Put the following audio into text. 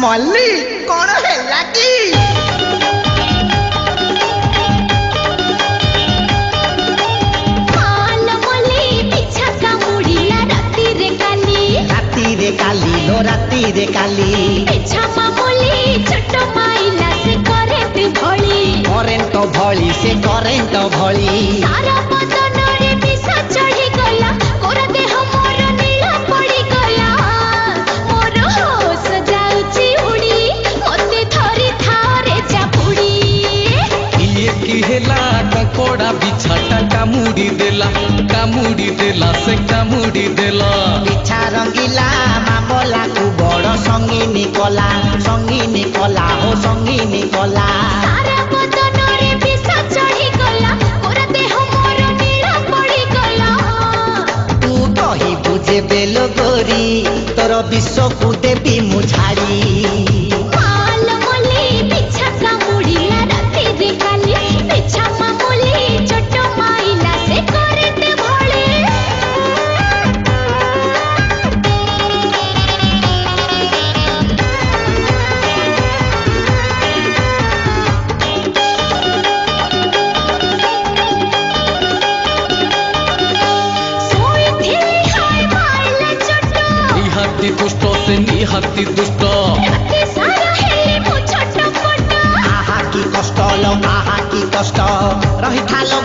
मल्ली कौन है लागी काली लो राती रे काली पिछा मामूली छोट माइला से करेंट भली से करेंट भली सारा बदन रे विष चढ़ी गला कोरा देह मोर नीला पड़ी गला मोर होश जाउची उड़ी मते थरी थारे चापुड़ी ये की हेला कंकोड़ा बिछाटा कामुड़ी देला से कामुड़ी देला पिछा रंगीला मामला कु बड़ संगीनी कला हो संगीनी कला सारा बदन रे विष चढ़ी गला कोरा देह मोर नीला पड़ी गला तू कही बुझे बेलो गोरी तोर विश्व को देवी मुझाड़ी माल मोली पिछा कामुड़ीला राती रे काली पिछा मामूली छोट माइला से करेंट भली सोई थी हाय माइला छोट निहाती दुष्ट से निहाती दुष्ट राती सारा हेली मु छोट पट आहा की कष्ट लो आहा की कष्ट रही था लो